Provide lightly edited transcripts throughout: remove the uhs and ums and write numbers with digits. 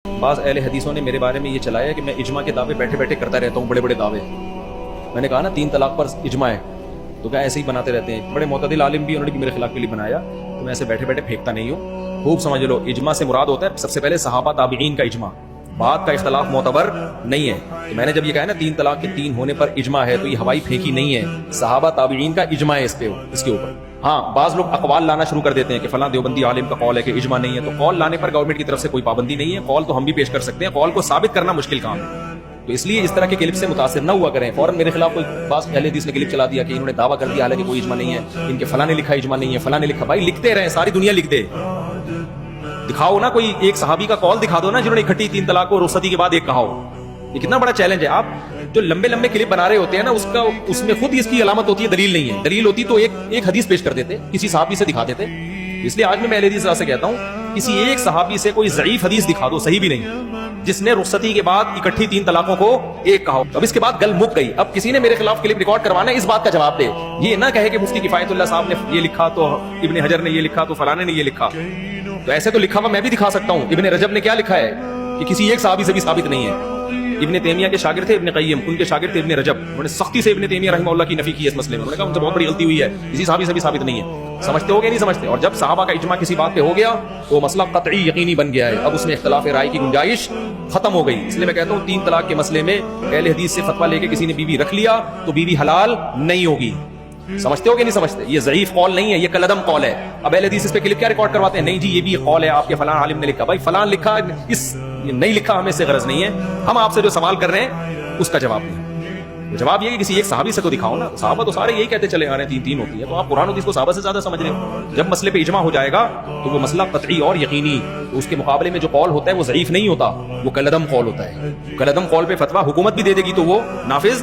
بعض اہل حدیثوں نے میرے بارے میں یہ چلایا کہ میں اجماع کے دعوے بیٹھے بیٹھے کرتا رہتا ہوں، بڑے بڑے دعوے۔ میں نے کہا نا 3 طلاق پر اجماع ہے، تو کیا ایسے ہی بناتے رہتے ہیں؟ بڑے معتدل عالم بھی انہوں نے بھی میرے خلاف کے لیے بنایا، تو میں ایسے بیٹھے بیٹھے پھینکتا نہیں ہوں۔ خوب سمجھ لو، اجماع سے مراد ہوتا ہے سب سے پہلے صحابہ تابعین کا اجماع، بات کا اختلاف معتبر نہیں ہے۔ تو میں نے جب یہ کہا نا 3 طلاق کے 3 ہونے پر اجماع ہے، تو یہ ہوائی پھینکی نہیں ہے، صحابہ تابعین کا اجماع ہے اس کے اوپر۔ ہاں، بعض لوگ اقوال لانا شروع کر دیتے ہیں کہ فلاں دیوبندی عالم کا قول ہے کہ اجماع نہیں ہے، تو قول لانے پر گورنمنٹ کی طرف سے کوئی پابندی نہیں ہے، قول تو ہم بھی پیش کر سکتے ہیں، قول کو ثابت کرنا مشکل کام ہے۔ تو اس لیے اس طرح کے کلپ سے متاثر نہ ہوا کریں۔ فوراً میرے خلاف کوئی بعض اہل حدیث نے کلپ چلا دیا کہ انہوں نے دعویٰ کر دیا حالانکہ کوئی اجماع نہیں ہے، ان کے فلاں نے لکھا اجماع نہیں ہے، فلاں نے لکھا۔ بھائی لکھتے رہیں، ساری دنیا لکھ دے، دکھاؤ نا کوئی ایک صحابی کا قول دکھا دو نا جنہوں نے اکٹھی 3 طلاق کو رخصتی کے بعد ایک کہا ہو۔ یہ کتنا بڑا چیلنج ہے۔ آپ جو لمبے لمبے کلپ بنا رہے ہوتے ہیں نا، اس میں خود اس کی علامت ہوتی ہے دلیل نہیں ہے، دلیل ہوتی تو ایک حدیث پیش کر دیتے، کسی صحابی سے دکھا دیتے۔ اس لیے آج میں اہل حدیث سے کہتا ہوں، کسی ایک صحابی سے کوئی ضعیف حدیث دکھا دو، صحیح بھی نہیں، جس نے رخصتی کے بعد اکٹھی 3 طلاقوں کو ایک کہا ہو۔ اب اس کے بعد گل مک گئی۔ اب کسی نے میرے خلاف کلپ ریکارڈ کروانا ہے، اس بات کا جواب دے، یہ نہ کہے کہ مفتی کفایت اللہ صاحب نے یہ لکھا تو ابن حجر نے یہ لکھا تو فلانے نے یہ لکھا۔ تو ایسے تو لکھا ہوا میں بھی دکھا سکتا ہوں، ابن رجب نے کیا لکھا ہے کہ کسی ایک صحابی سے بھی ثابت نہیں ہے۔ ابن تیمیہ کے شاگرد تھے ابن قیم، ان کے شاگرد تھے ابن رجب، انہوں نے سختی سے ابن تیمیہ رحمہ اللہ کی نفی کی اس مسئلے میں۔ انہوں نے کہا ان سے بہت بڑی غلطی ہوئی ہے، کسی صحابی سے بھی ثابت نہیں ہے۔ سمجھتے ہو گے نہیں سمجھتے؟ اور جب صحابہ کا اجماع کسی بات پہ ہو گیا تو وہ مسئلہ قطعی یقینی بن گیا ہے، اب اس میں اختلاف رائے کی گنجائش ختم ہو گئی۔ اس لیے میں کہتا ہوں 3 طلاق کے مسئلے میں اہل حدیث سے فتویٰ لے کے کسی نے بیوی رکھ لیا تو بیوی حلال نہیں ہوگی۔ سمجھتے ہو کہ نہیں سمجھتے؟ یہ ضعیف قول نہیں ہے، یہ کلعدم قول ہے۔ اب اہل حدیث اس پہ کلپ کیا ریکارڈ کرواتے ہیں؟ نہیں جی یہ بھی قول ہے، آپ کے فلاں عالم نے لکھا۔ بھائی فلاں لکھا، یہ نہیں لکھا، ہمیں اس سے غرض نہیں ہے۔ ہم آپ سے جو سوال کر رہے ہیں اس کا جواب نہیں۔ جواب یہ کہ کسی ایک صحابی سے تو دکھاؤ نا۔ صحابہ تو سارے یہی کہتے چلے آ رہے ہیں 3 ہوتی ہے، تو آپ قرآن و حدیث کو صحابہ سے زیادہ سمجھ رہے ہیں۔ جب مسئلے پہ اجماع ہو جائے گا تو وہ مسئلہ قطعی اور یقینی، تو اس کے مقابلے میں جو قول ہوتا ہے وہ ضعیف نہیں ہوتا، وہ کلعدم قول ہوتا ہے۔ کلعدم قول پہ فتویٰ حکومت بھی دے دے گی تو وہ نافذ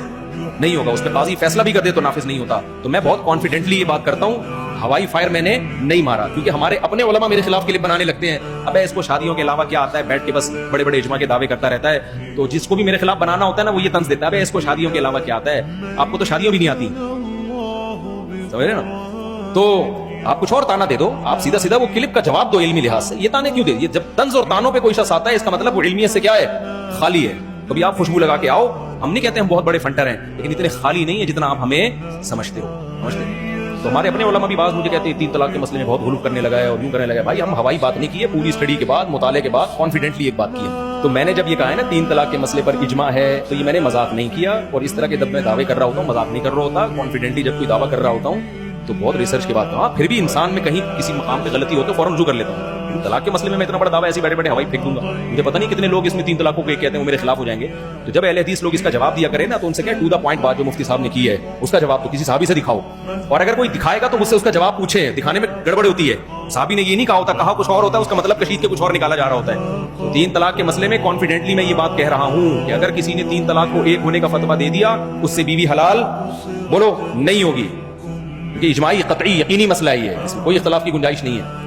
نہیں ہوگا، اس پہ قاضی فیصلہ بھی کر دے تو نافذ نہیں ہوتا۔ تو میں بہت کانفیڈنٹلی یہ بات کرتا ہوں، ہوائی فائر میں نے نہیں مارا، کیونکہ ہمارے اپنے علماء میرے خلاف کلپ بنانے لگتے ہیں۔ اب اس کو شادیوں کے علاوہ کیا آتا ہے، بیٹھ کے بس بڑے بڑے اجماع کے دعوے کرتا رہتا ہے۔ تو جس کو بھی میرے خلاف بنانا ہوتا ہے نا، وہ یہ طنز دیتا ہے، اس کو شادیوں کے علاوہ کیا آتا ہے، آپ کو تو شادیوں بھی نہیں آتی، سمجھ رہے نا؟ تو آپ کچھ اور تانا دے دو، آپ سیدھا سیدھا وہ کلپ کا جواب دو علمی لحاظ سے۔ یہ تانے کیوں دے؟ یہ جب طنز اور تانوں پہ کوئی شخص آتا ہے، اس کا مطلب وہ علمیت سے کیا ہے، خالی ہے۔ کبھی آپ خوشبو لگا کے آؤ، ہم نہیں کہتے ہم بہت بڑے فنٹر ہیں، لیکن اتنے خالی نہیں ہے جتنا آپ ہمیں سمجھتے ہو، سمجھتے ہیں؟ تو ہمارے اپنے علماء بھی بعض مجھے کہتے ہیں 3 طلاق کے مسئلے میں بہت غلو کرنے لگا ہے اور یوں کرنے لگا ہے۔ بھائی ہم ہوائی بات نہیں کی ہے، پوری اسٹڈی کے بعد، مطالعے کے بعد کانفیڈنٹلی ایک بات کی ہے۔ تو میں نے جب یہ کہا ہے نا 3 طلاق کے مسئلے پر اجماع ہے، تو یہ میں نے مذاق نہیں کیا، اور اس طرح کے جب میں دعوے کر رہا ہوتا ہوں مذاق نہیں کر رہا ہوتا، کانفیڈنٹلی جب کوئی دعویٰ کر رہا ہوتا ہوں تو بہت ریسرچ کے بعد۔ ہاں پھر بھی انسان میں کہیں کسی مقام پہ غلطی ہو تو فوراً رجوع کر لیتا ہوں۔ طلاق کے مسئلے میں اتنا بڑا دعویٰ ایسے بیٹھے بیٹھے ہوائی پھینک دوں گا، مجھے پتہ نہیں کتنے لوگ اس میں 3 طلاقوں کو ایک کہتے ہیں وہ میرے خلاف ہو جائیں گے۔ تو جب اہل حدیث لوگ اس کا جواب دیا کریں نا، تو ان سے کیا ٹو دا پوائنٹ بات جو مفتی صاحب نے کی ہے اس کا جواب تو کسی صحابی سے دکھاؤ، اور اگر کوئی دکھائے گا تو مجھ سے اس کا جواب پوچھے۔ دکھانے میں گڑبڑ ہوتی ہے، صحابی نے یہ نہیں کہا ہوتا، کہا کچھ اور ہوتا ہے، اس کا مطلب کشید کے کچھ اور نکالا جا رہا ہوتا ہے۔ تو 3 طلاق کے مسئلے میں کانفیڈنٹلی میں یہ بات کہہ رہا ہوں کہ اگر کسی نے 3 طلاق کو ایک ہونے کا فتویٰ دے دیا، اس سے بیوی حلال بولو نہیں ہوگی، کیونکہ اجماعی قطعی یقینی مسئلہ ہی ہے، اس میں کوئی اختلاف کی گنجائش نہیں ہے۔